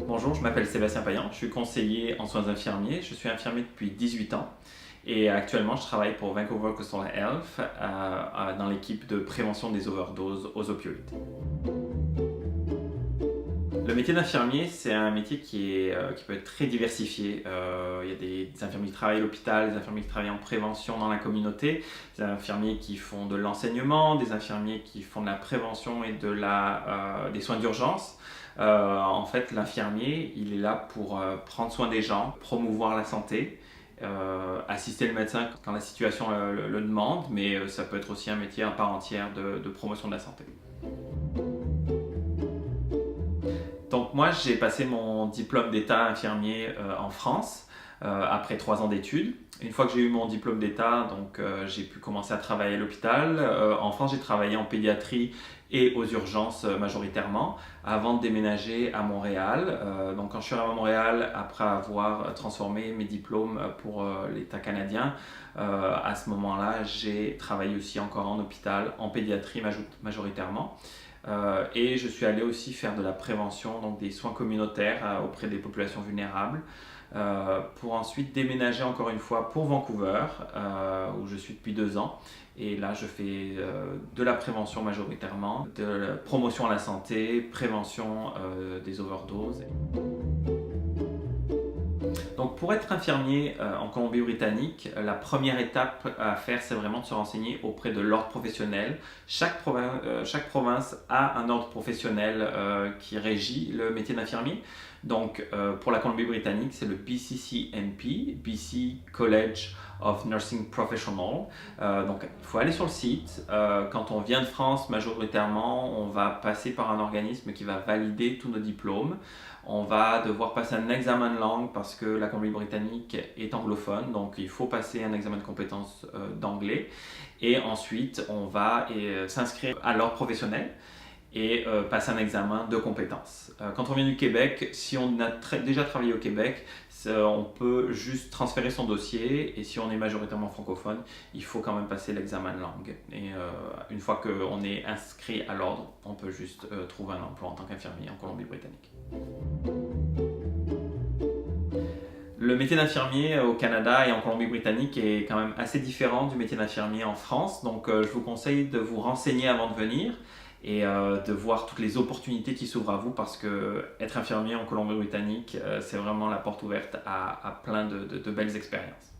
Bonjour, je m'appelle Sébastien Payan, je suis conseiller en soins infirmiers, je suis infirmier depuis 18 ans et actuellement je travaille pour Vancouver Coastal Health dans l'équipe de prévention des overdoses aux opioïdes. Le métier d'infirmier, c'est un métier qui peut être très diversifié. Il y a des infirmiers qui travaillent à l'hôpital, des infirmiers qui travaillent en prévention dans la communauté, des infirmiers qui font de l'enseignement, des infirmiers qui font de la prévention et des soins d'urgence. En fait, l'infirmier, il est là pour prendre soin des gens, promouvoir la santé, assister le médecin quand la situation le demande, mais ça peut être aussi un métier à part entière de promotion de la santé. Donc moi, j'ai passé mon diplôme d'état infirmier en France après 3 ans d'études. Une fois que j'ai eu mon diplôme d'état, j'ai pu commencer à travailler à l'hôpital. En France, j'ai travaillé en pédiatrie et aux urgences majoritairement avant de déménager à Montréal. Donc quand je suis arrivé à Montréal, après avoir transformé mes diplômes pour l'État canadien, à ce moment-là, j'ai travaillé aussi encore en hôpital, en pédiatrie majoritairement. Et je suis allé aussi faire de la prévention, donc des soins communautaires auprès des populations vulnérables, pour ensuite déménager encore une fois pour Vancouver, où je suis depuis 2 ans. Et là, je fais de la prévention majoritairement, de la promotion à la santé, prévention des overdoses. Donc pour être infirmier en Colombie-Britannique, la première étape à faire, c'est vraiment de se renseigner auprès de l'ordre professionnel. Chaque province a un ordre professionnel qui régit le métier d'infirmier. Donc pour la Colombie-Britannique, c'est le BCCNP, BC College of Nursing Professional. Donc il faut aller sur le site. Quand on vient de France, majoritairement, on va passer par un organisme qui va valider tous nos diplômes. On va devoir passer un examen de langue parce que la Colombie-Britannique est anglophone, donc il faut passer un examen de compétences d'anglais. Et ensuite, on va s'inscrire à l'ordre professionnel et passer un examen de compétences. Quand on vient du Québec, si on a déjà travaillé au Québec, on peut juste transférer son dossier, et si on est majoritairement francophone, il faut quand même passer l'examen de langue. Et une fois qu'on est inscrit à l'ordre, on peut juste trouver un emploi en tant qu'infirmier en Colombie-Britannique. Le métier d'infirmier au Canada et en Colombie-Britannique est quand même assez différent du métier d'infirmier en France, donc je vous conseille de vous renseigner avant de venir et de voir toutes les opportunités qui s'ouvrent à vous, parce que être infirmier en Colombie-Britannique, c'est vraiment la porte ouverte à plein de belles expériences.